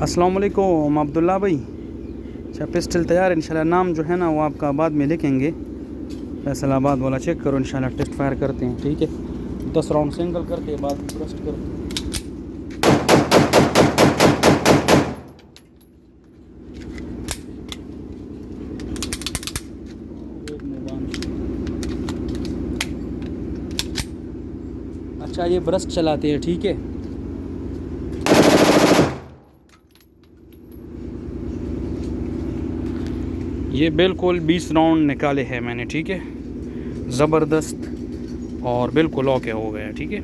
अस्सलाम वालेकुम अब्दुल्ला भाई। अच्छा, पिस्टल तैयार है इंशाल्लाह। नाम जो है ना वो आपका बाद में लिखेंगे। फैसलाबाद वाला चेक करो इंशाल्लाह। टेस्ट फायर करते हैं, ठीक है। 10 राउंड सिंगल करते हैं, बाद में ब्रस्ट करते हैं। अच्छा, ये ब्रस्ट चलाते हैं, ठीक है। ये बिल्कुल 20 राउंड निकाले हैं मैंने, ठीक है। ज़बरदस्त और बिल्कुल ओके हो गया, ठीक है।